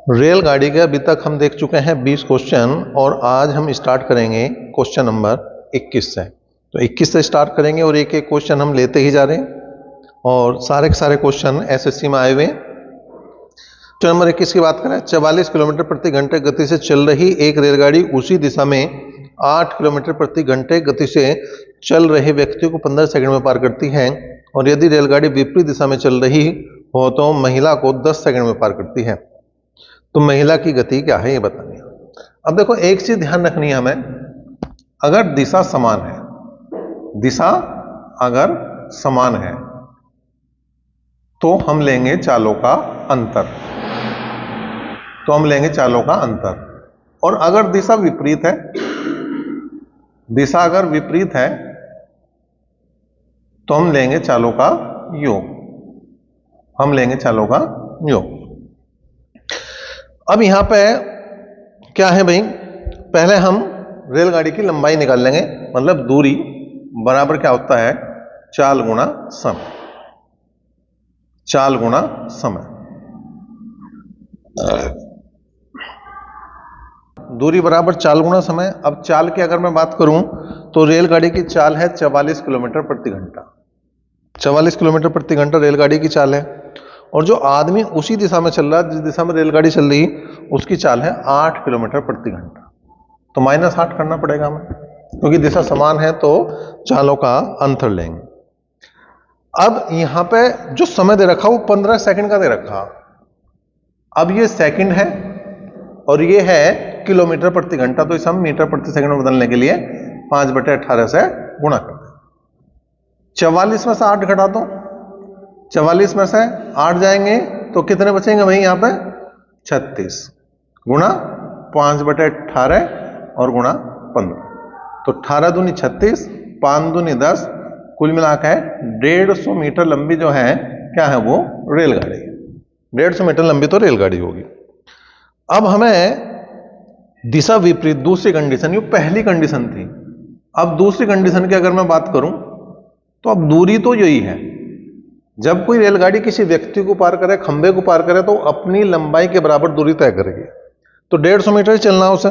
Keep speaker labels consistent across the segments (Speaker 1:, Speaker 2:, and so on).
Speaker 1: रेलगाड़ी के अभी तक हम देख चुके हैं 20 क्वेश्चन और आज हम स्टार्ट करेंगे क्वेश्चन नंबर 21 से। तो 21 से स्टार्ट करेंगे और एक एक क्वेश्चन हम लेते ही जा रहे हैं और सारे के सारे क्वेश्चन एसएससी में आए हुए हैं। क्वेश्चन नंबर 21 की बात करें, 44 किलोमीटर प्रति घंटे गति से चल रही एक रेलगाड़ी उसी दिशा में 8 किलोमीटर प्रति घंटे गति से चल रहे व्यक्ति को 15 सेकंड में पार करती है और यदि रेलगाड़ी विपरीत दिशा में चल रही हो तो महिला को 10 सेकंड में पार करती है। तो महिला की गति क्या है ये बतानी है। अब देखो एक चीज ध्यान रखनी है हमें, अगर दिशा समान है, दिशा अगर समान है तो हम लेंगे चालों का अंतर, तो हम लेंगे चालों का अंतर। और अगर दिशा विपरीत है, दिशा अगर विपरीत है तो हम लेंगे चालों का योग, हम लेंगे चालों का योग। अब यहां पे क्या है भाई, पहले हम रेलगाड़ी की लंबाई निकाल लेंगे, मतलब दूरी बराबर क्या होता है, चाल गुणा समय, चाल गुणा समय। दूरी बराबर चाल गुणा समय। अब चाल की अगर मैं बात करूं तो रेलगाड़ी की चाल है 44 किलोमीटर प्रति घंटा, 44 किलोमीटर प्रति घंटा रेलगाड़ी की चाल है और जो आदमी उसी दिशा में चल रहा है जिस दिशा में रेलगाड़ी चल रही उसकी चाल है 8 किलोमीटर प्रति घंटा। तो -8 करना पड़ेगा हमें, क्योंकि दिशा समान है तो चालों का अंतर लेंगे। अब यहां पे जो समय दे रखा वो 15 सेकंड का दे रखा। अब ये सेकंड है और ये है किलोमीटर प्रति घंटा, तो इसे हम मीटर प्रति सेकंड में बदलने के लिए 5/18 से गुणा कर दें। 44 में से 8 घटा दो, 44 में से 8 जाएंगे तो कितने बचेंगे भाई यहाँ पे, 36 गुणा 5/18 और गुणा 15, तो 18 दूनी 36, 5 दूनी 10, कुल मिला के 150 मीटर लंबी जो है क्या है वो रेलगाड़ी है। 150 मीटर लंबी तो रेलगाड़ी होगी। अब हमें दिशा विपरीत दूसरी कंडीशन, ये पहली कंडीशन थी, अब दूसरी कंडीशन की अगर मैं बात करूं तो अब दूरी तो यही है, जब कोई रेलगाड़ी किसी व्यक्ति को पार करे, खंबे को पार करे तो अपनी लंबाई के बराबर दूरी तय करेगी। तो 150 मीटर ही चलना है उसे।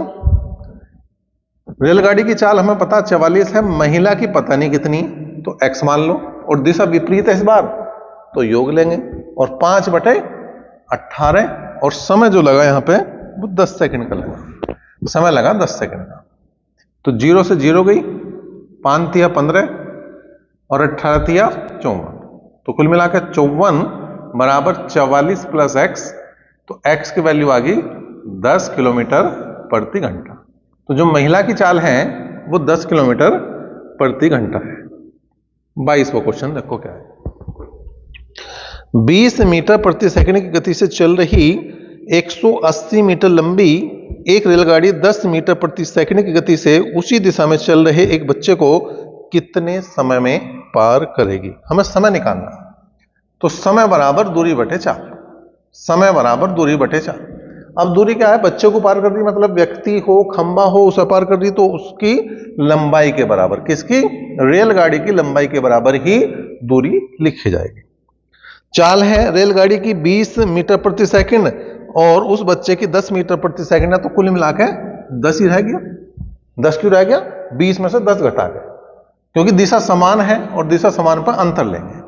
Speaker 1: रेलगाड़ी की चाल हमें पता 44 है, महिला की पता नहीं कितनी, तो x मान लो, और दिशा विपरीत है इस बार तो योग लेंगे और 5/18 और समय जो लगा यहाँ पे वो 10 सेकंड का लगा, समय लगा 10 सेकंड का। तो 0 से 0 गई, 5 तिया 15 और 18 तिया 54, तो कुल मिलाकर 54 बराबर 44 प्लस x, तो x की वैल्यू आ गई 10 किलोमीटर प्रति घंटा। तो जो महिला की चाल है वो 10 किलोमीटर प्रति घंटा है। 22वां क्वेश्चन देखो क्या है, 20 मीटर प्रति सेकंड की गति से चल रही 180 मीटर लंबी एक रेलगाड़ी 10 मीटर प्रति सेकंड की गति से उसी दिशा में चल रहे एक बच्चे को कितने समय में पार करेगी। हमें समय निकालना, तो समय बराबर दूरी बटे चाल, समय बराबर दूरी बटे चाल। अब दूरी क्या है, बच्चे को पार कर रही मतलब व्यक्ति हो, खंबा हो, उसे पार कर रही तो उसकी लंबाई के बराबर, किसकी, रेलगाड़ी की लंबाई के बराबर ही दूरी लिखी जाएगी। चाल है रेलगाड़ी की 20 मीटर प्रति सेकंड और उस बच्चे की 10 मीटर प्रति सेकंड है, तो कुल मिला के 10 ही रह गया। 10 क्यों रह गया, 20 में से 10 घटा गया, क्योंकि दिशा समान है और दिशा समान पर अंतर लेंगे।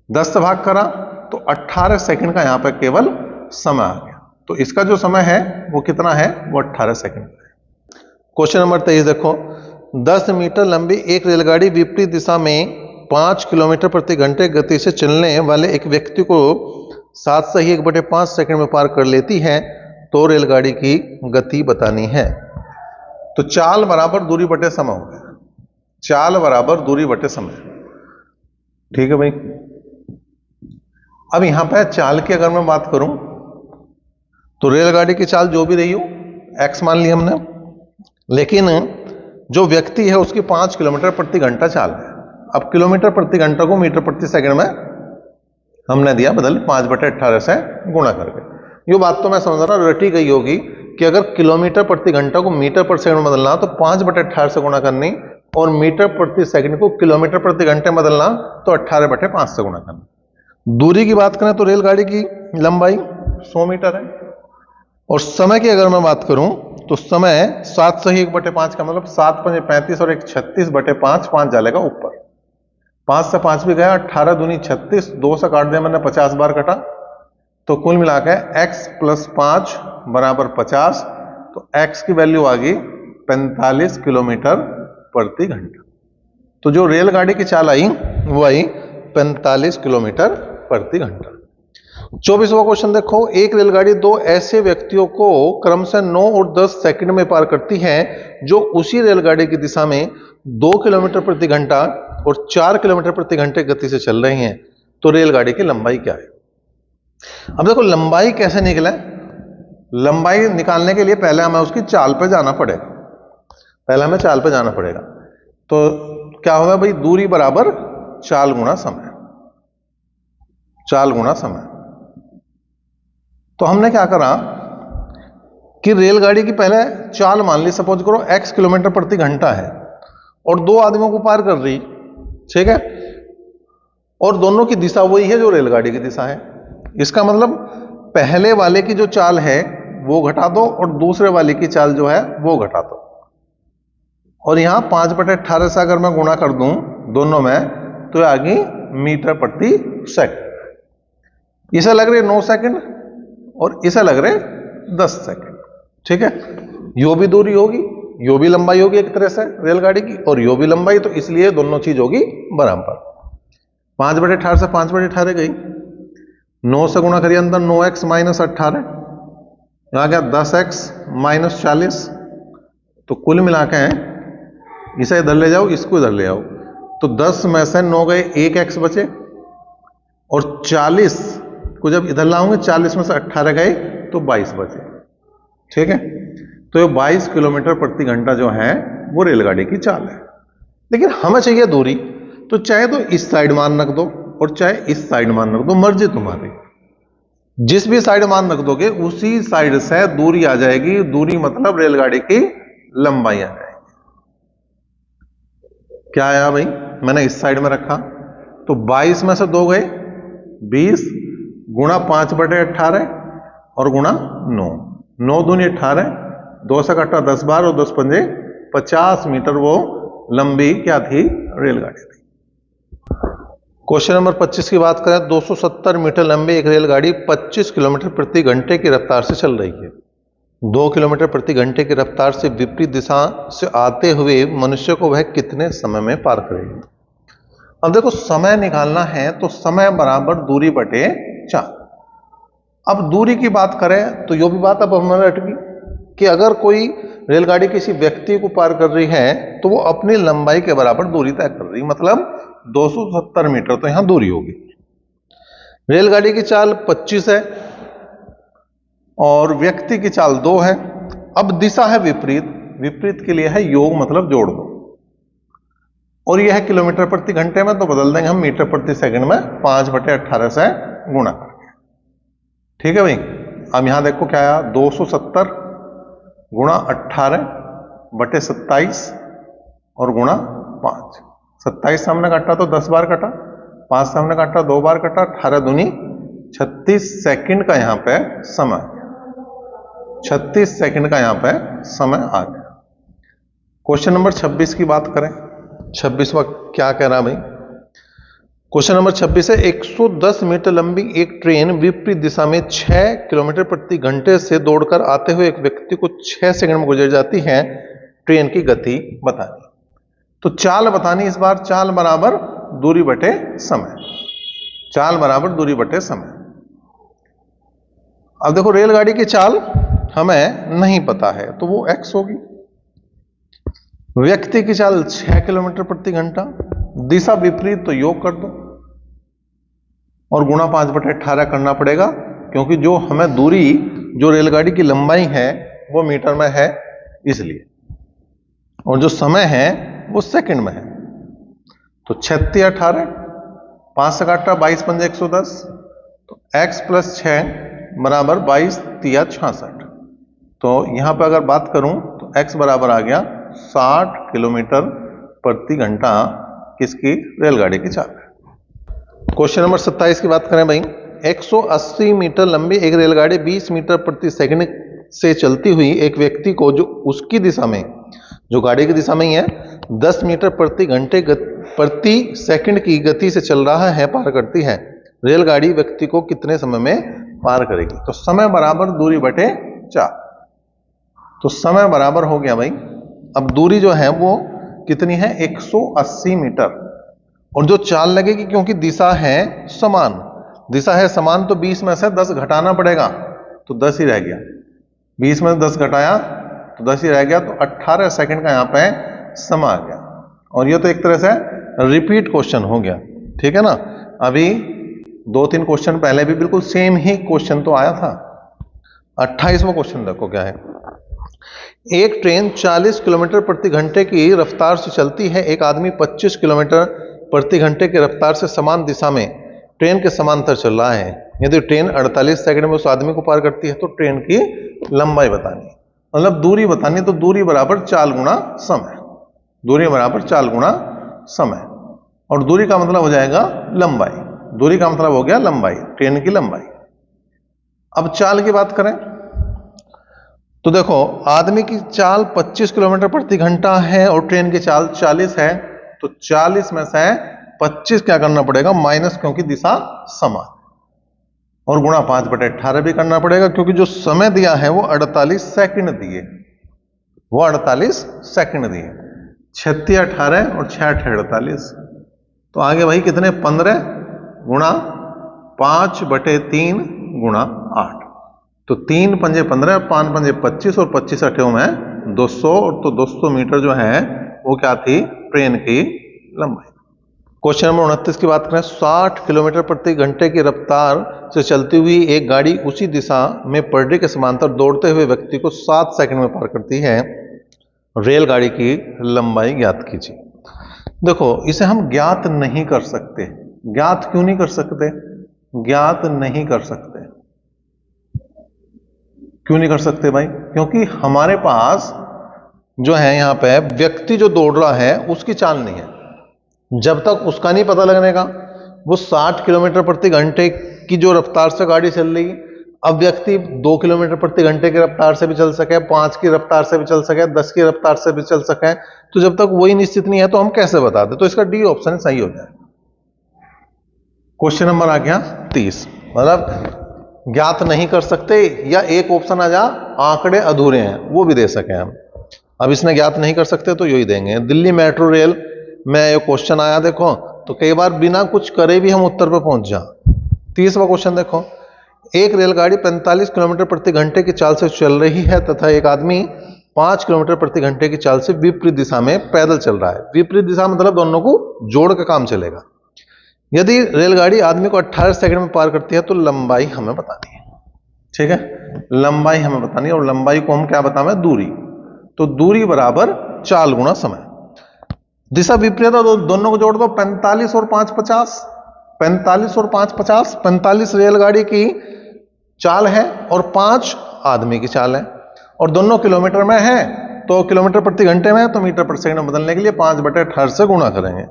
Speaker 1: 10 से भाग करा तो 18 सेकंड का यहां पर केवल समय आ गया, तो इसका जो समय है वो कितना है, वो 18 सेकंड का है। क्वेश्चन नंबर 23 देखो, 10 मीटर लंबी एक रेलगाड़ी विपरीत दिशा में 5 किलोमीटर प्रति घंटे गति से चलने वाले एक व्यक्ति को 7 से ही 1/5 सेकंड में पार कर लेती है, तो रेलगाड़ी की गति बतानी है। तो चाल बराबर दूरी बटे समय हो गया, चाल बराबर दूरी बटे समय, ठीक है भाई। अब यहां पर चाल की अगर मैं बात करूं तो रेलगाड़ी की चाल जो भी रही हो x मान ली हमने, लेकिन जो व्यक्ति है उसकी 5 किलोमीटर प्रति घंटा चाल है। अब किलोमीटर प्रति घंटा को मीटर प्रति सेकंड में हमने दिया बदल 5/18 से गुणा करके। ये बात तो मैं समझ रहा हूं रटी गई होगी कि अगर किलोमीटर प्रति घंटा को मीटर प्रति सेकंड में बदलना तो 5/18 से गुणा करनी और मीटर प्रति सेकंड को किलोमीटर प्रति घंटे में बदलना तो 18/5 से गुणा करना। दूरी की बात करें तो रेलगाड़ी की लंबाई 100 मीटर है और समय की अगर मैं बात करूं तो समय 7 से ही 1/5 का मतलब 7 पंजे 35 और 1 36/5, 5 डालेगा ऊपर, 5 से 5 भी गया, 18 दूनी 36, 2 से काट दिया मैंने, 50 बार कटा, तो कुल मिलाकर x + 5 = 50, तो x की वैल्यू आ गई 45 किलोमीटर प्रति घंटा। तो जो रेलगाड़ी की चाल आई वो आई 45 किलोमीटर प्रति घंटा। 24वां क्वेश्चन देखो, एक रेलगाड़ी दो ऐसे व्यक्तियों को क्रमशः 9 और 10 सेकंड में पार करती है जो उसी रेलगाड़ी की दिशा में 2 किलोमीटर प्रति घंटा और 4 किलोमीटर प्रति घंटे गति से चल रही हैं, तो रेलगाड़ी की लंबाई क्या है? अब देखो लंबाई कैसे निकले, लंबाई निकालने के लिए पहले हमें उसकी चाल पे जाना पड़ेगा, पहले हमें चाल पे जाना पड़ेगा। तो क्या होगा भाई, दूरी बराबर चाल गुणा समय, चाल गुणा समय। तो हमने क्या करा कि रेलगाड़ी की पहले चाल मान ली, सपोज करो x किलोमीटर प्रति घंटा है और दो आदमियों को पार कर रही, ठीक है, और दोनों की दिशा वही है जो रेलगाड़ी की दिशा है। इसका मतलब पहले वाले की जो चाल है वो घटा दो और दूसरे वाले की चाल जो है वो घटा दो, और यहां 5/18 से अगर मैं गुणा कर दूं दोनों में तो आ गई मीटर प्रति सेकंड। इसे लग रहे 9 सेकंड और इसे लग रहे 10 सेकंड, ठीक है। यो भी दूरी होगी, यो भी लंबाई होगी एक तरह से रेलगाड़ी की, और यो भी लंबाई, तो इसलिए दोनों चीज होगी बराबर। 5/18 से 5/18 गई, 9 से गुणा करिए अंदर, 9x - 18, आ गया 10x - 40, तो कुल मिला के इसे इधर ले जाओ, इसको इधर ले आओ, तो 10 में से 9 गए, 1x बचे, और 40 को जब इधर लाऊंगे 40 में से 18 गए तो 22 बचे, ठीक है। तो ये 22 किलोमीटर प्रति घंटा जो है वो रेलगाड़ी की चाल है। लेकिन हमें चाहिए दूरी, तो चाहे तो इस साइड मान रख दो और चाहे इस साइड मान रख दो, मर्जी तुम्हारी, जिस भी साइड मान रख दोगे उसी साइड से दूरी आ जाएगी। दूरी मतलब रेलगाड़ी की लंबाई आ जाएगी। क्या आया भाई, मैंने इस साइड में रखा, तो 22 में से 2 गए 20, गुणा 5/18 और गुणा 9, 9 दूनी 18, 2 से कटा 10 बार और 10 पंजे 50 मीटर वो लंबी क्या थी, रेलगाड़ी थी। क्वेश्चन नंबर 25 की बात करें, 270 मीटर लंबी एक रेलगाड़ी 25 किलोमीटर प्रति घंटे की रफ्तार से चल रही है। 2 किलोमीटर प्रति घंटे की रफ्तार से विपरीत दिशा से आते हुए मनुष्य को वह कितने समय में पार करेगी? अब देखो समय निकालना है तो समय बराबर दूरी बटे चाल। अब दूरी की बात करें तो यो भी बात अब हमारे अटकी कि अगर कोई रेलगाड़ी किसी व्यक्ति को पार कर रही है तो वो अपनी लंबाई के बराबर दूरी तय कर रही, मतलब 270 मीटर तो यहां दूरी होगी। रेलगाड़ी की चाल 25 है और व्यक्ति की चाल 2 है। अब दिशा है विपरीत, विपरीत के लिए है योग, मतलब जोड़ दो, और यह है किलोमीटर प्रति घंटे में, तो बदल देंगे हम मीटर प्रति सेकंड में 5/18 से गुणा करके, ठीक है भाई। अब यहां देखो क्या आया, 270 गुणा 18/27 और गुणा 5। 27 सामने काटा तो 10 बार कटा, 5 सामने काटा 2 बार कटा, 18 दूनी 36 सेकंड का यहां पे समय, 36 सेकंड का यहां पे समय आ गया। क्वेश्चन नंबर 26 की बात करें, 26वां क्या कह रहा भाई, क्वेश्चन नंबर 26 है, 110 मीटर लंबी एक ट्रेन विपरीत दिशा में 6 किलोमीटर प्रति घंटे से दौड़कर आते हुए एक व्यक्ति को 6 सेकंड में गुजर जाती है, ट्रेन की गति बतानी। तो चाल बतानी, इस बार चाल बराबर दूरी बटे समय, चाल बराबर दूरी बटे समय। अब देखो रेलगाड़ी की चाल हमें नहीं पता है तो वो x होगी, व्यक्ति की चाल 6 किलोमीटर प्रति घंटा, दिशा विपरीत तो योग कर दो और गुणा 5/18 करना पड़ेगा, क्योंकि जो हमें दूरी, जो रेलगाड़ी की लंबाई है वो मीटर में है इसलिए, और जो समय है वो सेकंड में है। तो 36 18, 5 से काटा 22 पंजे 110, तो x + 6 बराबर 22 तिया 66। तो यहां पर अगर बात करूं तो x बराबर आ गया 60 किलोमीटर प्रति घंटा किसकी, रेलगाड़ी की चाल है। क्वेश्चन नंबर 27 की बात करें भाई, 180 मीटर लंबी एक रेलगाड़ी 20 मीटर प्रति सेकंड से चलती हुई एक व्यक्ति को जो उसकी दिशा में, जो गाड़ी की दिशा में ही है, 10 मीटर प्रति घंटे प्रति सेकंड की गति से चल रहा है, पार करती है, रेलगाड़ी व्यक्ति को कितने समय में पार करेगी? तो समय बराबर दूरी बटे 4। तो समय बराबर हो गया भाई, अब दूरी जो है वो कितनी है? 180 मीटर। और जो चाल लगेगी, क्योंकि दिशा है समान, दिशा है समान, तो 20 में से 10 घटाना पड़ेगा, तो 10 ही रह गया। 20 में 10 घटाया तो 10 ही रह गया, तो 18 सेकंड का यहां पे समय आ गया। और ये तो एक तरह से रिपीट क्वेश्चन हो गया, ठीक है ना। अभी 2-3 क्वेश्चन पहले भी बिल्कुल सेम ही क्वेश्चन तो आया था। 28वां क्वेश्चन देखो क्या है। एक ट्रेन 40 किलोमीटर प्रति घंटे की रफ्तार से चलती है, एक आदमी 25 किलोमीटर प्रति घंटे की रफ्तार से समान दिशा में ट्रेन के समांतर चल रहा है। यदि ट्रेन 48 सेकंड में उस आदमी को पार करती है तो ट्रेन की लंबाई बतानी, मतलब दूरी बतानी। तो दूरी बराबर चाल गुणा समय, दूरी बराबर चाल गुणा समय, और दूरी का मतलब हो जाएगा लंबाई। दूरी का मतलब हो गया लंबाई, ट्रेन की लंबाई। अब चाल की बात करें तो देखो, आदमी की चाल 25 किलोमीटर प्रति घंटा है और ट्रेन की चाल 40 है, तो 40 में से 25 क्या करना पड़ेगा? माइनस, क्योंकि दिशा समान, और गुणा 5/18 भी करना पड़ेगा, क्योंकि जो समय दिया है वो 48 सेकंड दिए, वो 48 सेकंड दिए। 36 18 और 6 48, तो आगे भाई कितने? 15 गुणा 5/3 गुणा 8, तो 3 पंजे 15, 5 पंजे 25 और 25 अठे में 200, तो 200 मीटर जो है वो क्या थी? ट्रेन की लंबाई। क्वेश्चन नंबर 29 की बात करें। 60 किलोमीटर प्रति घंटे की रफ्तार से चलती हुई एक गाड़ी उसी दिशा में परडे के समांतर दौड़ते हुए व्यक्ति को 7 सेकंड में पार करती है, रेलगाड़ी की लंबाई ज्ञात कीजिए। देखो, इसे हम ज्ञात नहीं कर सकते। ज्ञात क्यों नहीं कर सकते? ज्ञात नहीं कर सकते, क्यों नहीं कर सकते भाई? क्योंकि हमारे पास जो है यहां पे व्यक्ति जो दौड़ रहा है उसकी चाल नहीं है। जब तक उसका नहीं पता लगने का, वो 60 किलोमीटर प्रति घंटे की जो रफ्तार से गाड़ी चल रही, अब व्यक्ति 2 किलोमीटर प्रति घंटे की रफ्तार से भी चल सके, 5 की रफ्तार से भी चल सके, 10 की रफ्तार से भी चल सके, तो जब तक वही निश्चित नहीं है तो हम कैसे बता दें? तो इसका डी ऑप्शन सही हो जाए। क्वेश्चन नंबर आ गया 30, मतलब ज्ञात नहीं कर सकते, या एक ऑप्शन आ जा आंकड़े अधूरे हैं, वो भी दे सके हम। अब इसने ज्ञात नहीं कर सकते तो यही देंगे। दिल्ली मेट्रो रेल में ये क्वेश्चन आया, देखो, तो कई बार बिना कुछ करे भी हम उत्तर पर पहुंच जा। 30वां क्वेश्चन देखो। एक रेलगाड़ी 45 किलोमीटर प्रति घंटे की चाल से चल रही है तथा एक आदमी 5 किलोमीटर प्रति घंटे की चाल से विपरीत दिशा में पैदल चल रहा है। विपरीत दिशा मतलब दोनों को जोड़ का काम चलेगा। यदि रेलगाड़ी आदमी को 18 सेकंड में पार करती है तो लंबाई हमें बतानी है, ठीक है, लंबाई हमें बतानी है। और लंबाई को हम क्या बतावे? दूरी। तो दूरी बराबर चाल गुणा समय। दिशा विपरीत है तो दोनों को जोड़ दो, 45 और 5 50, 45 और 5 50। 45 रेलगाड़ी की चाल है और 5 आदमी की चाल है, और दोनों किलोमीटर में है, तो किलोमीटर प्रति घंटे में है, तो मीटर प्रति सेकंड में बदलने के लिए 5/18 से गुणा करेंगे।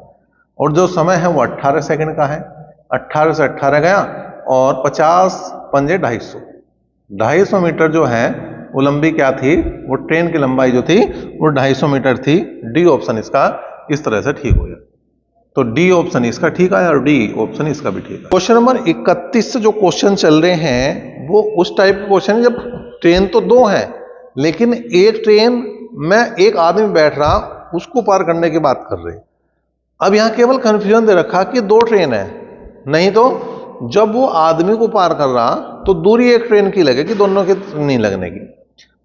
Speaker 1: और जो समय है वो 18 सेकंड का है। 18 से 18 गया, और 50 पंजे 250, 250 मीटर जो है वो लंबी क्या थी? वो ट्रेन की लंबाई जो थी वो 250 मीटर थी। डी ऑप्शन इसका इस तरह से ठीक हो गया। तो डी ऑप्शन इसका ठीक है और डी ऑप्शन इसका भी ठीक है। क्वेश्चन नंबर 31 से जो क्वेश्चन चल रहे हैं वो उस टाइप के क्वेश्चन है जब ट्रेन तो 2 है, लेकिन एक ट्रेन में एक आदमी बैठ रहा, उसको पार करने की बात कर रहे। अब यहां केवल कंफ्यूजन दे रखा कि 2 ट्रेन है, नहीं तो जब वो आदमी को पार कर रहा तो दूरी एक ट्रेन की लगेगी, दोनों की नहीं लगने की,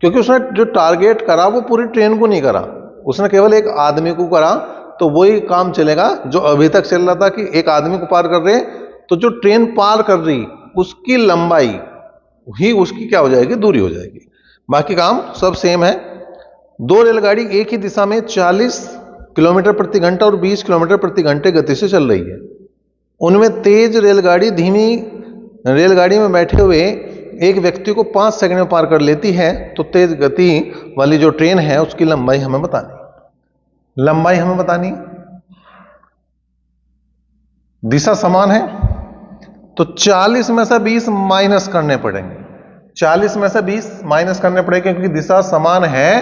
Speaker 1: क्योंकि उसने जो टारगेट करा वो पूरी ट्रेन को नहीं करा, उसने केवल एक आदमी को करा। तो वही काम चलेगा जो अभी तक चल रहा था कि एक आदमी को पार कर रहे, तो जो ट्रेन पार कर रही उसकी लंबाई ही उसकी क्या हो जाएगी? दूरी हो जाएगी। बाकी काम सब सेम है। 2 रेलगाड़ी एक ही दिशा में 40 किलोमीटर प्रति घंटा और 20 किलोमीटर प्रति घंटे गति से चल रही है। उनमें तेज रेलगाड़ी धीमी रेलगाड़ी में बैठे हुए एक व्यक्ति को 5 सेकंड में पार कर लेती है, तो तेज गति वाली जो ट्रेन है उसकी लंबाई हमें बतानी। लंबाई हमें बतानी, दिशा समान है तो 40 में से 20 माइनस करने पड़ेंगे, 40 में से 20 माइनस करने पड़ेंगे क्योंकि दिशा समान है,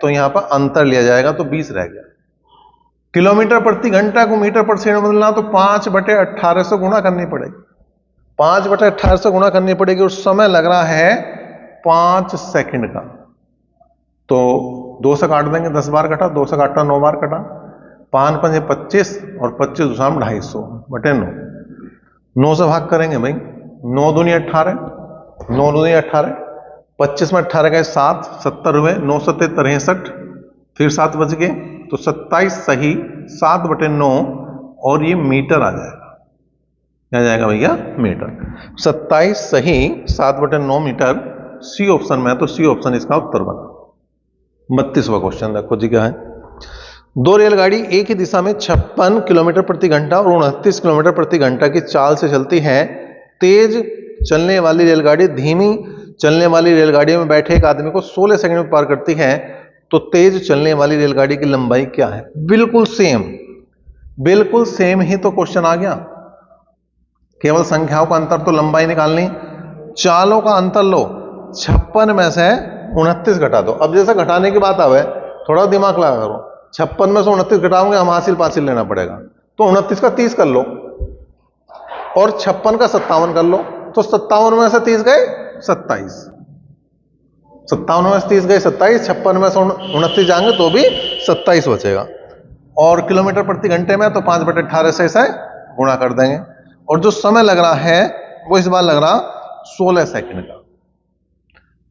Speaker 1: तो यहां पर अंतर लिया जाएगा, तो 20 रह गया। किलोमीटर प्रति घंटा को मीटर पर सेकंड बदलना, तो 5/18 से गुणा करनी पड़ेगी। 5/18 से गुणा करनी पड़ेगी और समय लग रहा है 5 सेकंड का। तो 2 से काट देंगे, 10 बार कटा, 2 से काटना 9 बार कटा, 5 पंजे 25 और 25 दूसरा 250/9। 9 से भाग करेंगे भाई, 9 दूनी 18, 9 दूनी 18, 25 में 18 गए 7, 70 हुए, 9 7 63, फिर 7 बच गए, तो 27 सही 7/9 और ये मीटर आ जाएगा। क्या जाएगा भैया? मीटर। 27 सही 7/9 मीटर सी ऑप्शन में है, तो सी ऑप्शन इसका उत्तर बना। 32वां क्वेश्चन देखो जी, क्या है? 2 रेलगाड़ी एक ही दिशा में 56 किलोमीटर प्रति घंटा और 29 किलोमीटर प्रति घंटा की चाल से चलती है। तेज चलने वाली रेलगाड़ी धीमी चलने वाली रेलगाड़ी में बैठे एक आदमी को 16 सेकंड में पार करती है, तो तेज चलने वाली रेलगाड़ी की लंबाई क्या है? बिल्कुल सेम ही तो क्वेश्चन आ गया। केवल संख्याओं का अंतर, तो लंबाई निकालनी। चालों का अंतर लो, 56 में से 29 घटा दो। अब जैसे घटाने की बात आवे, थोड़ा दिमाग लगा करो। 56 में से 29 घटाओगे, हम हासिल पासिल लेना पड़ेगा, तो 29 का 30 कर लो और 56 का 57 कर लो, तो 57 में से 30 गए 27, 57 में से 30 गए 27, 56 में से 29 जाएंगे तो भी 27 बचेगा। और किलोमीटर प्रति घंटे में तो 5/18 से इसे गुणा कर देंगे। और जो समय लग रहा है वो इस बार लग रहा 16 सेकंड का।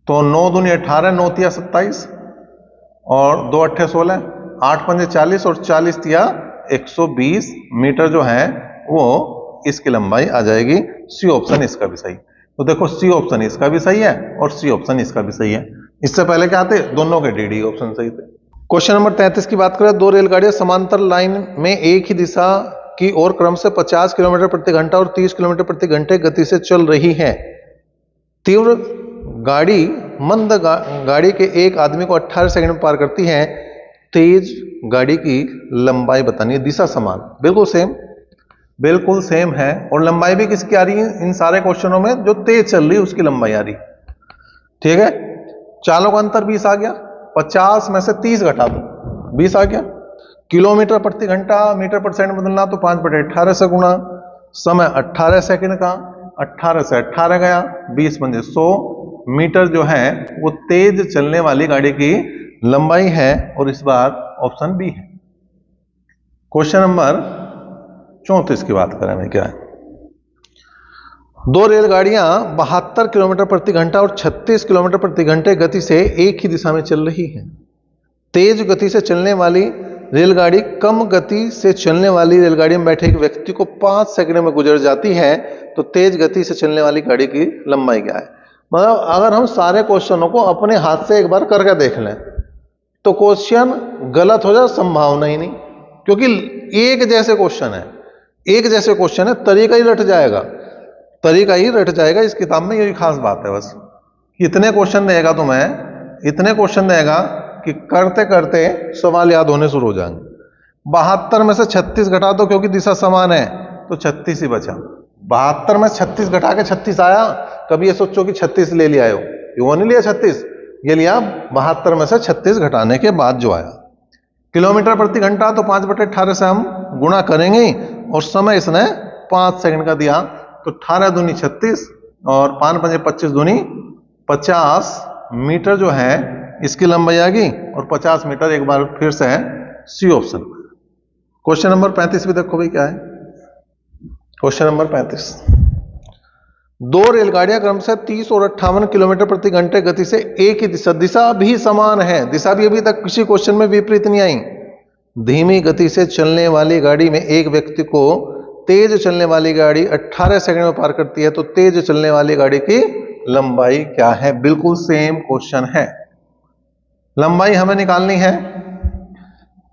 Speaker 1: तो 9 दूनी 18, 9 तिया 27 और 2 अट्ठे 16, 8 पंजे 40 और 40 तिया 120 मीटर जो है वो इसकी लंबाई आ जाएगी। सी ऑप्शन इसका भी सही। तो देखो सी ऑप्शन इसका भी सही है और सी ऑप्शन इसका भी सही है। इससे पहले क्या थे? दोनों के डी ऑप्शन सही थे। क्वेश्चन नंबर 33 की बात करें, 2 रेलगाड़ियां समांतर लाइन में एक ही दिशा की ओर क्रम से 50 किलोमीटर प्रति घंटा और 30 किलोमीटर प्रति घंटे गति से चल रही है। तीव्र गाड़ी मंद गाड़ी के एक आदमी को 18 सेकंड में पार करती है। तेज गाड़ी की लंबाई बतानी है। दिशा समान, बिल्कुल सेम है। और लंबाई भी किसकी आ रही है इन सारे क्वेश्चनों में? जो तेज चल रही है उसकी लंबाई आ रही। ठीक है, चालों का अंतर 20 आ गया, 50 में से 30 घटा दो, 20 आ गया। किलोमीटर प्रति घंटा मीटर पर सेकंड बदलना, तो 5/18 से गुणा। समय 18 सेकंड का, 18 से 18 गया, 20 पंजे 100 मीटर जो है वो तेज चलने वाली गाड़ी की लंबाई है और इस बार ऑप्शन बी है। क्वेश्चन नंबर 34 की बात करें, क्या है? 2 रेलगाड़ियां 72 किलोमीटर प्रति घंटा और 36 किलोमीटर प्रति घंटे गति से एक ही दिशा में चल रही है। तेज गति से चलने वाली रेलगाड़ी कम गति से चलने वाली रेलगाड़ी में बैठे एक व्यक्ति को 5 सेकंड में गुजर जाती है, तो तेज गति से चलने वाली गाड़ी की लंबाई क्या है? मतलब अगर हम सारे क्वेश्चनों को अपने हाथ से एक बार करके देख लें तो क्वेश्चन गलत हो जाए संभावना ही नहीं, क्योंकि एक जैसे क्वेश्चन है, तरीका ही रट जाएगा इस किताब में। यही खास बात है बस, इतने क्वेश्चन देगा तुम्हें, इतने क्वेश्चन देगा कि करते करते सवाल याद होने शुरू हो जाएंगे। 72 में से 36 घटा दो, क्योंकि दिशा समान है तो 36 ही बचा। 72 में 36 घटा के 36 आया। कभी ये सोचो कि 36 ले लिया हो, वो नहीं लिया 36, ये लिया 72 में से 36 घटाने के बाद जो आया। किलोमीटर प्रति घंटा तो 5/18 से हम गुणा करेंगे और समय इसने 5 सेकंड का दिया, तो 18 दूनी 36 और 5 पंजे 25 दूनी 50 मीटर जो है इसकी लंबाई आ गई। और 50 मीटर एक बार फिर से है सी ऑप्शन। क्वेश्चन नंबर 35 भी देखो भाई, क्या है? क्वेश्चन नंबर 35, 2 रेलगाड़ियां क्रम से 30 और 58 किलोमीटर प्रति घंटे गति से एक ही दिशा भी समान है। दिशा भी अभी तक किसी क्वेश्चन में विपरीत नहीं आई। धीमी गति से चलने वाली गाड़ी में एक व्यक्ति को तेज चलने वाली गाड़ी 18 सेकंड में पार करती है, तो तेज चलने वाली गाड़ी की लंबाई क्या है? बिल्कुल सेम क्वेश्चन है। लंबाई हमें निकालनी है,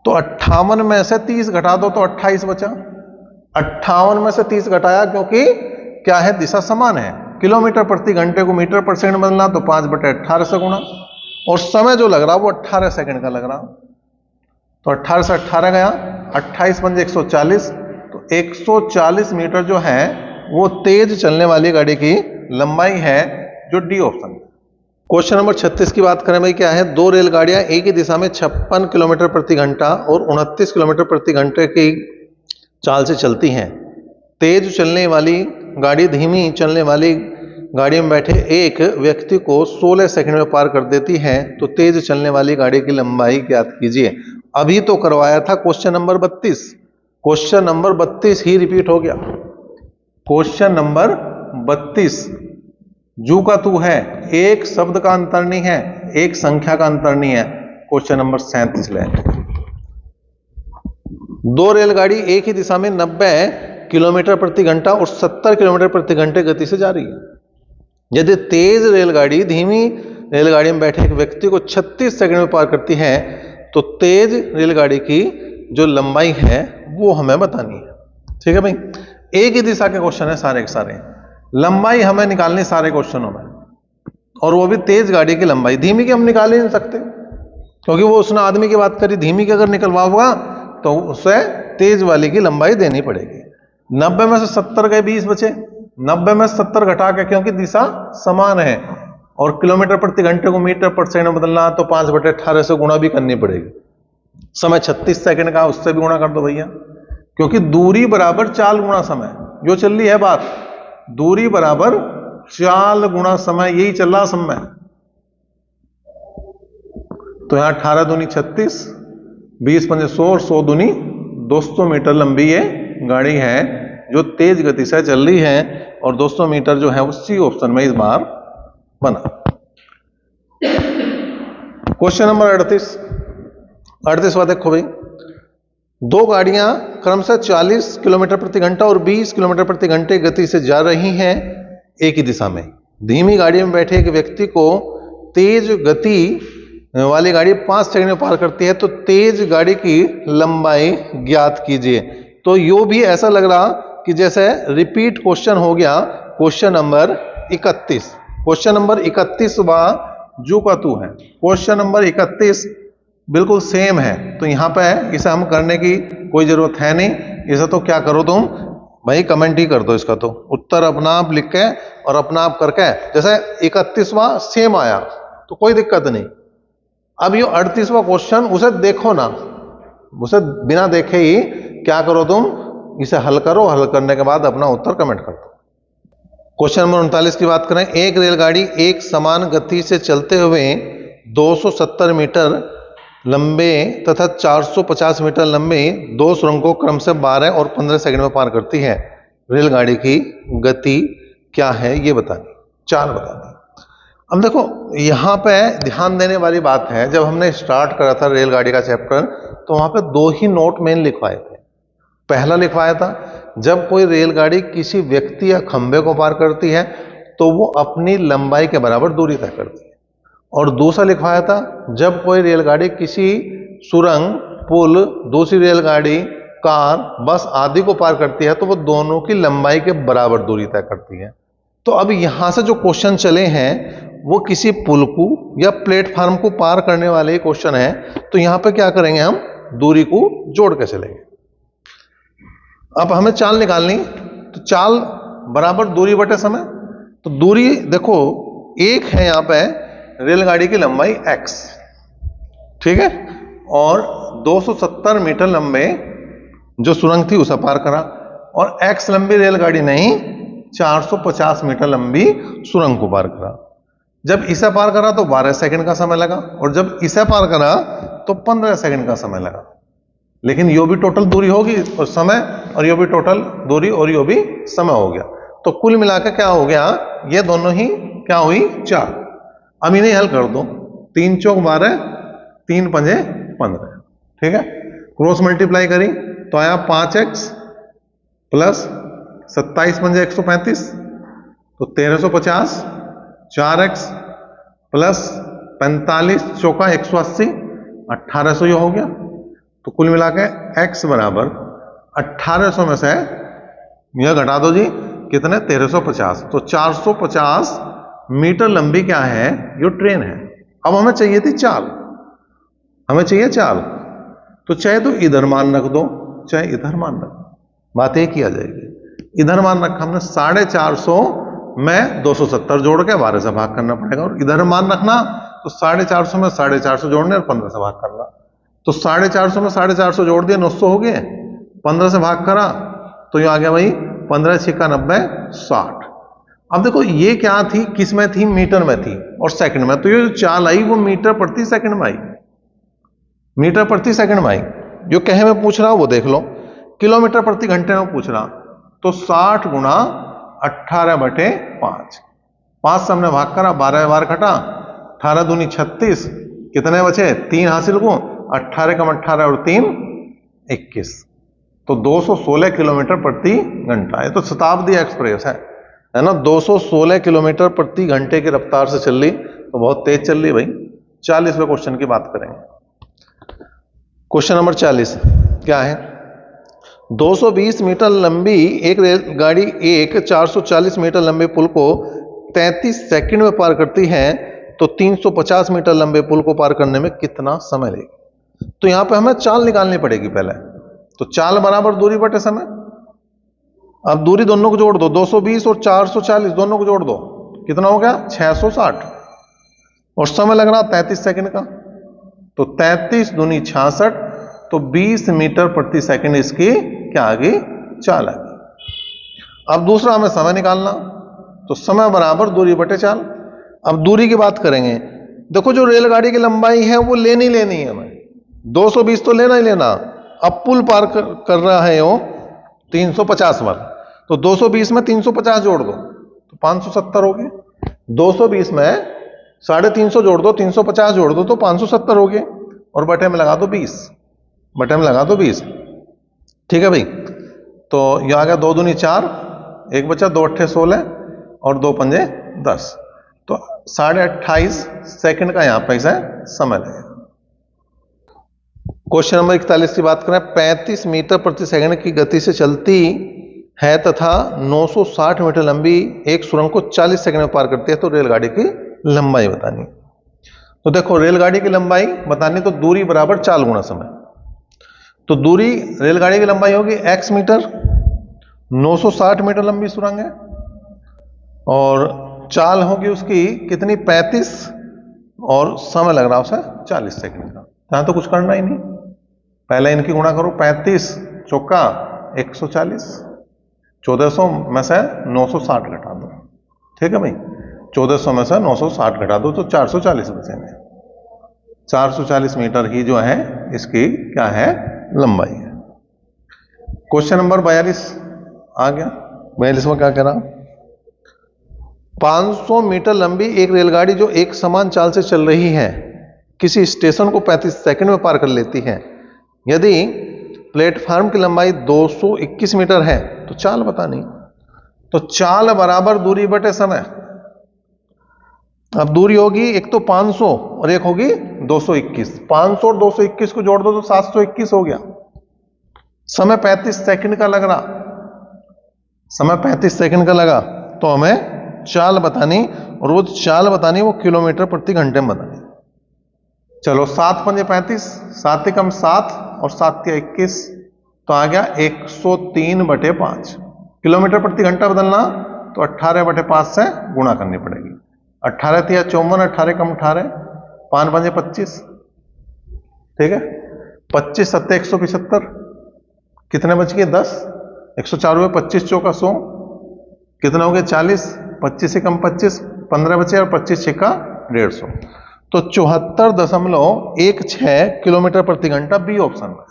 Speaker 1: तो 58 में से 30 घटा दो तो 28 बचा। 58 में से 30 घटाया क्योंकि क्या है? दिशा समान है। किलोमीटर प्रति घंटे को मीटर पर सेकंड बदलना, तो 5/18 से गुणा। और समय जो लग रहा वो 18 सेकंड का लग रहा, तो 18 से 18 गया, 28 पंजे 140, तो 140 मीटर जो है वो तेज चलने वाली गाड़ी की लंबाई है, जो डी ऑप्शन है। क्वेश्चन नंबर 36 की बात करें भाई, क्या है, दो रेलगाड़ियां एक ही दिशा में 56 किलोमीटर प्रति घंटा और 29 किलोमीटर प्रति घंटे की चाल से चलती हैं। तेज चलने वाली गाड़ी धीमी चलने वाली गाड़ी में बैठे एक व्यक्ति को 16 सेकंड में पार कर देती है, तो तेज चलने वाली गाड़ी की लंबाई ज्ञात कीजिए। अभी तो करवाया था क्वेश्चन नंबर 32, क्वेश्चन नंबर 32 ही रिपीट हो गया। क्वेश्चन नंबर 32 जू का तू है, एक शब्द का अंतर नहीं है, एक संख्या का अंतर नहीं है। क्वेश्चन नंबर 37 ले, दो रेलगाड़ी एक ही दिशा में 90 किलोमीटर प्रति घंटा और 70 किलोमीटर प्रति घंटे गति से जा रही है। यदि तेज रेलगाड़ी धीमी रेलगाड़ी में बैठे एक व्यक्ति को 36 सेकंड में पार करती है, तो तेज रेलगाड़ी की जो लंबाई है वो हमें बतानी है। ठीक है भाई, एक ही दिशा के क्वेश्चन है सारे के सारे, लंबाई हमें निकालनी सारे क्वेश्चनों में, और वो भी तेज गाड़ी की लंबाई। धीमी की हम निकाल ही नहीं सकते, क्योंकि वो उसने आदमी की बात करी, धीमी की अगर निकलवाओगा तो उसे तेज वाले की लंबाई देनी पड़ेगी। 90 में से 70 गए, 20 बचे, 90 में 70 घटा के, क्योंकि दिशा समान है और किलोमीटर प्रति घंटे को मीटर पर सेकंड में बदलना, तो 5/18 से गुणा भी करनी पड़ेगी। समय 36 सेकंड का, उससे भी गुणा कर दो भैया, क्योंकि दूरी बराबर चाल गुणा समय, जो चल रही है बात, दूरी बराबर चाल गुणा समय, यही चल रहा समय। तो यहां 18 दूनी 36, 20 पंजे 100 और 100 दूनी 200 मीटर लंबी ये गाड़ी है जो तेज गति से चल रही है, और 200 मीटर जो है उसी ऑप्शन में इस बार बना। क्वेश्चन नंबर 38वां देखो भाई, दो गाड़ियां क्रमशः 40 किलोमीटर प्रति घंटा और 20 किलोमीटर प्रति घंटे गति से जा रही हैं एक ही दिशा में। धीमी गाड़ी में बैठे एक व्यक्ति को तेज गति वाली गाड़ी 5 सेकंड में पार करती है, तो तेज गाड़ी की लंबाई ज्ञात कीजिए। तो यो भी ऐसा लग रहा कि जैसे रिपीट क्वेश्चन हो गया क्वेश्चन नंबर 31। क्वेश्चन नंबर 31वां जू का तू है, क्वेश्चन नंबर 31 बिल्कुल सेम है, तो यहां पे इसे हम करने की कोई जरूरत है नहीं। इसे तो क्या करो तुम भाई, कमेंट ही कर दो इसका, तो उत्तर अपना आप लिख के और अपना आप करके, जैसे 31वां सेम आया तो कोई दिक्कत नहीं। अब ये 38वां क्वेश्चन उसे देखो ना, उसे बिना देखे ही क्या करो तुम, इसे हल करो, हल करने के बाद अपना उत्तर कमेंट कर दो। क्वेश्चन नंबर 39 की बात करें, एक रेलगाड़ी एक समान गति से चलते हुए 270 मीटर लंबे तथा 450 मीटर लंबे दो सुरंगों क्रम से 12 और 15 सेकंड में पार करती है। रेलगाड़ी की गति क्या है ये बतानी, चाल बतानी। अब देखो यहां पे ध्यान देने वाली बात है, जब हमने स्टार्ट करा था रेलगाड़ी का चैप्टर, तो वहां पे दो ही नोट मेन लिखवाए थे। पहला लिखवाया था जब कोई रेलगाड़ी किसी व्यक्ति या खंबे को पार करती है तो वो अपनी लंबाई के बराबर दूरी तय करती है, और दूसरा लिखवाया था जब कोई रेलगाड़ी किसी सुरंग, पुल, दूसरी रेलगाड़ी, कार, बस आदि को पार करती है तो वो दोनों की लंबाई के बराबर दूरी तय करती है। तो अब यहां से जो क्वेश्चन चले हैं वो किसी पुल को या प्लेटफॉर्म को पार करने वाले क्वेश्चन है, तो यहां पे क्या करेंगे, हम दूरी को जोड़ के चलेंगे। अब हमें चाल निकालनी, तो चाल बराबर दूरी बटे समय। तो दूरी देखो एक है यहां पे रेलगाड़ी की लंबाई x, ठीक है, और 270 मीटर लंबे जो सुरंग थी उसे पार करा, और x लंबी रेलगाड़ी नहीं 450 मीटर लंबी सुरंग को पार करा। जब इसे पार करा तो 12 सेकंड का समय लगा, और जब इसे पार करा तो 15 सेकंड का समय लगा। लेकिन यो भी टोटल दूरी होगी और समय, और यो भी टोटल दूरी और यो भी समय हो गया, तो कुल मिलाकर क्या हो गया, ये दोनों ही क्या हुई, 4। अब इन्हें हल कर दो, 3 चौक 12, 3 पंजे 15, ठीक है। क्रॉस मल्टीप्लाई करी तो आया 5x प्लस 27 पंजे 135, तो 1350, 4x प्लस 45 चौका 180, 1800 ये हो गया। तो कुल मिला के x बराबर 1800 में से यह घटा दो जी, कितने, 1350, तो 450 मीटर लंबी क्या है, जो ट्रेन है। अब हमें चाहिए थी चाल, हमें चाहिए चाल, तो चाहे तो इधर मान रख दो चाहे इधर मान रख दो, बात एक ही आ जाएगी। इधर मान रखा हमने 450 मैं 270 जोड़ के 12 से भाग करना पड़ेगा, और इधर मान रखना तो 450 में 450 जोड़ने और 15 से भाग करना। तो 450 में 450 जोड़ दिया, 900 हो गए, 15 से भाग करा तो ये आ गया भाई 15 छिक्का 90, 60। अब देखो ये क्या थी, किस में थी, मीटर में थी और सेकंड में, तो ये जो चाल आई वो मीटर प्रति सेकंड में आई, मीटर प्रति सेकंड में आई। जो कहे में पूछ रहा वो देख लो, किलोमीटर प्रति घंटे में पूछ रहा, तो 60 गुणा 18/5, 5 से हमने भाग करा, 12 बार घटा, 18 दूनी 36, कितने बचे, 3 हासिल को, 18 कम 18 और 3 21, तो 216 किलोमीटर प्रति घंटा। ये तो शताब्दी एक्सप्रेस है ना, 216 किलोमीटर प्रति घंटे की रफ्तार से चल रही, तो बहुत तेज चल रही भाई। 40वें क्वेश्चन की बात करेंगे। क्वेश्चन नंबर 40 क्या है, 220 मीटर लंबी एक रेलगाड़ी एक 440 मीटर लंबे पुल को 33 सेकंड में पार करती है, तो 350 मीटर लंबे पुल को पार करने में कितना समय लेगी। तो यहां पे हमें चाल निकालनी पड़ेगी पहले, तो चाल बराबर दूरी बटे समय। अब दूरी दोनों को जोड़ दो, 220 और 440 दोनों को जोड़ दो, कितना हो गया 660, और समय लग रहा 33 सेकंड का, तो 33 दूनी 66, तो 20 मीटर प्रति सेकंड इसकी क्या आ गई, चाल आ गई। अब दूसरा हमें समय निकालना, तो समय बराबर दूरी बटे चाल। अब दूरी की बात करेंगे, देखो जो रेलगाड़ी की लंबाई है वो लेनी है हमें, 220 तो लेना ही लेना। अब पुल पार कर रहा है वो 350 बार, तो 220 में 350 जोड़ दो तो 570 हो गए, 220 में 350 जोड़ दो, 350 जोड़ दो तो 570 हो गए, और बटे में लगा दो 20, बटे में लगा दो 20, ठीक है भाई। तो ये आ गया 2 दूनी 4, एक बचा, 2 अट्ठे 16 और 2 पंजे 10, तो 28.5 सेकंड का यहां पर समय लगेगा। क्वेश्चन नंबर 41 की बात करें, 35 मीटर प्रति सेकंड की गति से चलती है तथा 960 मीटर लंबी एक सुरंग को 40 सेकंड में पार करती है, तो रेलगाड़ी की लंबाई बतानी। तो देखो रेलगाड़ी की लंबाई बतानी, तो दूरी बराबर चाल गुणा समय। तो दूरी रेलगाड़ी की लंबाई होगी x मीटर, 960 मीटर लंबी सुरंग है, और चाल होगी उसकी कितनी 35, और समय लग रहा है उसे 40 सेकंड का। यहां तो कुछ करना ही नहीं, पहले इनकी गुणा करो, 35 चौका 140, 1400 में से 960 घटा दो, ठीक है भाई, 1400 में से 960 घटा दो तो 440 बचेंगे। 440 मीटर ही जो है इसकी क्या है, लंबाई है। क्वेश्चन नंबर 42 आ गया। 42 में क्या कह रहा, 500 मीटर लंबी एक रेलगाड़ी जो एक समान चाल से चल रही है किसी स्टेशन को 35 सेकंड में पार कर लेती है। यदि प्लेटफार्म की लंबाई 221 मीटर है तो चाल बतानी। तो चाल बराबर दूरी बटे समय। अब दूरी होगी एक तो 500 और एक होगी 221, 500 और 221 को जोड़ दो तो 721 हो गया। समय 35 सेकंड का लग रहा, समय 35 सेकंड का लगा, तो हमें चाल बतानी, और वो चाल बतानी वो किलोमीटर प्रति घंटे में बतानी। चलो 7 पंजे 35, 7 एकम 7 और 7 या 21, तो आ गया 103/5। किलोमीटर प्रति घंटा बदलना तो 18/5 से गुणा करनी पड़ेगी। 18 तिया 54, 18 कम 18, 5 पंजे 25, ठीक है, 25 सत्ते 175, कितने बच गए 10, 104 हुए, 25 चौका 100, कितना हो गया 40, 25 से कम 25, 15 बचे, और 25 छक्का 150, तो 74.16 किलोमीटर प्रति घंटा बी ऑप्शन में।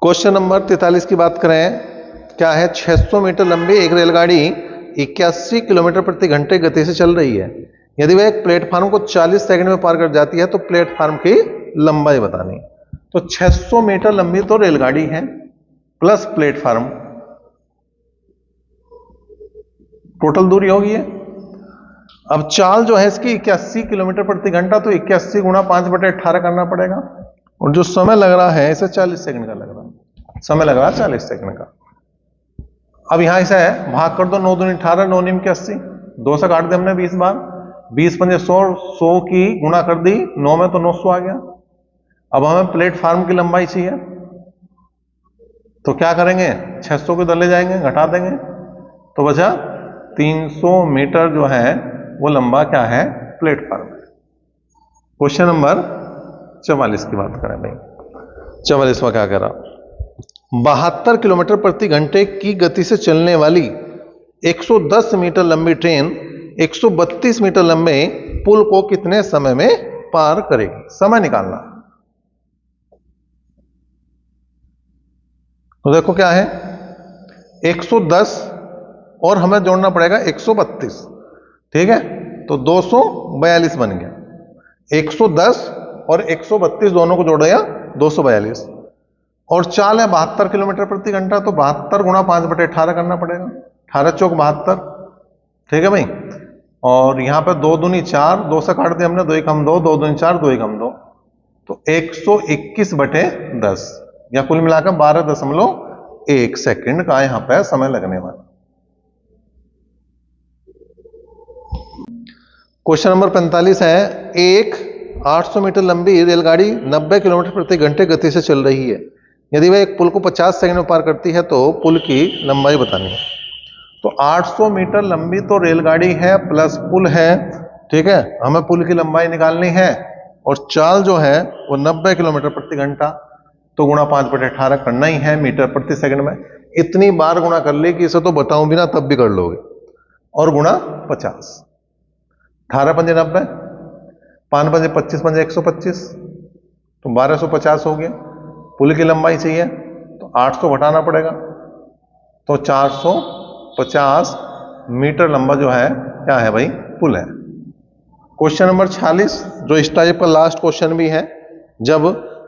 Speaker 1: क्वेश्चन नंबर 43 की बात करें, क्या है, 600 मीटर लंबी एक रेलगाड़ी 81 किलोमीटर प्रति घंटे गति से चल रही है। यदि वह एक प्लेटफार्म को 40 सेकंड में पार कर जाती है तो प्लेटफार्म की लंबाई बतानी। तो 600 मीटर लंबी तो रेलगाड़ी है प्लस प्लेटफार्म, टोटल दूरी होगी है। अब चाल जो है इसकी 81 किलोमीटर प्रति घंटा, तो 81 गुणा 5/18 करना पड़ेगा, और जो समय लग रहा है इसे 40 सेकंड का लग रहा है, समय लग रहा है 40 सेकंड का। अब यहां इसे भाग कर दो, 9 दूनी 18, 9 नीम के 80, 2 से काट दे हमने 20 बार, 20 पंजे 100, 100 की गुणा कर दी 9 में तो 900 आ गया। अब हमें प्लेटफार्म की लंबाई चाहिए, तो क्या करेंगे, 600 को इधर ले जाएंगे, घटा देंगे, तो बचा 300 मीटर जो है वो लंबा क्या है, प्लेटफॉर्म है। क्वेश्चन नंबर 44 की बात करें भाई। 44वां क्या कह रहा, 72 किलोमीटर प्रति घंटे की गति से चलने वाली 110 मीटर लंबी ट्रेन 132 मीटर लंबे पुल को कितने समय में पार करेगी? समय निकालना। तो देखो क्या है, 110 और हमें जोड़ना पड़ेगा 132, ठीक है, तो 242 बन गया। 110 और 132 दोनों को जोड़ेगा 242, और चाल है 72 किलोमीटर प्रति घंटा, तो 72 गुणा 5/18 करना पड़ेगा, 18 चौक 72, ठीक है भाई। और यहां पर 2 दूनी 4, 2 से काट दिया हमने, 2 कम 2, 2 दूनी 4, 2 कम 2, तो 121/10 या कुल मिलाकर 12.1 सेकंड का यहां पर समय लगने वाला। क्वेश्चन नंबर 45 है, एक 800 मीटर लंबी रेलगाड़ी 90 किलोमीटर प्रति घंटे गति से चल रही है। यदि वह एक पुल को 50 सेकंड में पार करती है तो पुल की लंबाई बतानी है। तो 800 मीटर लंबी तो रेलगाड़ी है प्लस पुल है, ठीक है, हमें पुल की लंबाई निकालनी है, और चाल जो है वो 90 किलोमीटर प्रति घंटा, तो गुणा 5/18 करना ही है मीटर प्रति सेकंड में। इतनी बार गुणा कर ली कि इसे तो बताऊं भी ना तब भी कर लोगे, और गुणा 50, 18 पंजे 90, 5 पंजे 25, पंजे 125, तो 1250 हो गया। पुल की लंबाई चाहिए तो 800 घटाना पड़ेगा, तो 450 मीटर लंबा जो है क्या है भाई, पुल है। क्वेश्चन नंबर 46, जो इस टाइप का लास्ट क्वेश्चन भी है, जब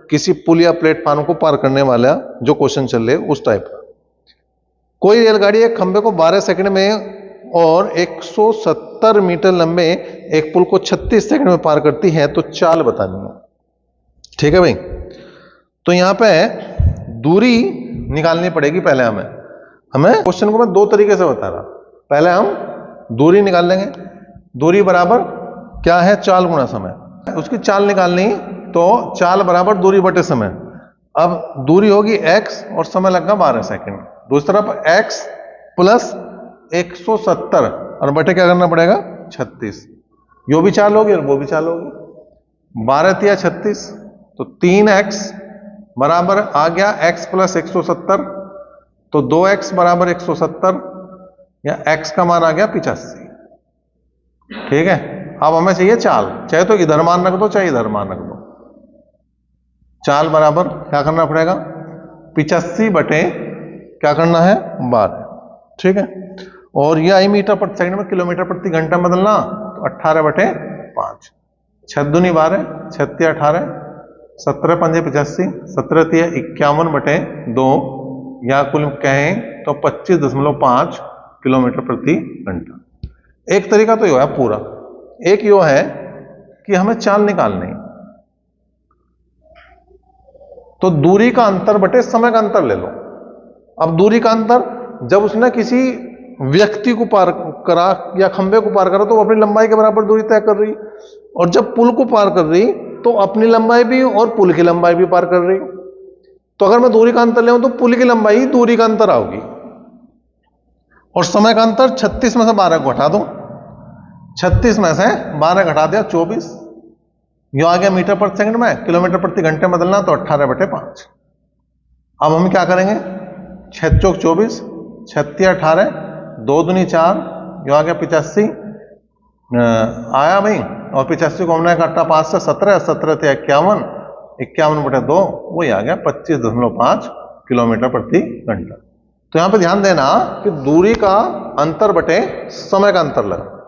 Speaker 1: किसी पुल या प्लेटफॉर्म को पार करने वाला जो क्वेश्चन चल रहे उस टाइप का। कोई रेलगाड़ी एक खंबे को 12 सेकंड में और 170 मीटर लंबे एक पुल को 36 सेकंड में पार करती है, तो चाल बतानी है, ठीक है भाई। तो यहां पे दूरी निकालनी पड़ेगी पहले हमें क्वेश्चन को मैं 2 तरीके से बता रहा। पहले हम दूरी निकाल लेंगे, दूरी बराबर क्या है, चाल गुणा समय। उसकी चाल निकालनी तो चाल बराबर दूरी बटे समय। अब दूरी होगी x और समय लगेगा 12 सेकंड। दूसरी तरफ x प्लस 170 और बटे क्या करना पड़ेगा 36, यो भी चाल होगी और वो भी चाल होगी। 12 या 36, तो 3x बराबर आ गया x प्लस 170, तो 2x बराबर 170 या x का मान आ गया 85, ठीक है। अब हमें चाहिए चाल, चाहे तो इधर मान रख दो चाहे इधर मान रख दो। चाल बराबर क्या करना पड़ेगा 85 बटे क्या करना है 12, ठीक है। और यह आई मीटर प्रति सेकंड में किलोमीटर प्रति घंटा बदलना, तो 18/5, 6 दूनी 12, 6 18, 17 पंजे 85, 17 51 बटे 2, या कुल कहें तो 25.5 किलोमीटर प्रति घंटा। एक तरीका तो यो है पूरा, एक यो है कि हमें चाल निकालनी, तो दूरी का अंतर बटे समय का अंतर ले लो। अब दूरी का अंतर, जब उसने किसी व्यक्ति को पार करा या खंबे को पार करा तो वो अपनी लंबाई के बराबर दूरी तय कर रही, और जब पुल को पार कर रही तो अपनी लंबाई भी और पुल की लंबाई भी पार कर रही। तो अगर मैं दूरी का अंतर ले तो पुल की लंबाई दूरी का अंतर आओगी, और समय का अंतर 36 में से 12 को घटा दो, 36 में से 12 घटा दिया 24, यो आ गया मीटर प्रति सेकंड में, किलोमीटर प्रति घंटे बदलना तो 18/5। अब हम क्या करेंगे, 6 चौक 24, 36 18, 2 दूनी 4, यो आ गया 85 आया भाई, और 85 को हमने काटा 5 से 17, 17 थे 51, 51/2 वही आ गया 25.5 किलोमीटर प्रति घंटा। तो यहां पे ध्यान देना कि दूरी का अंतर बटे समय का अंतर लगा।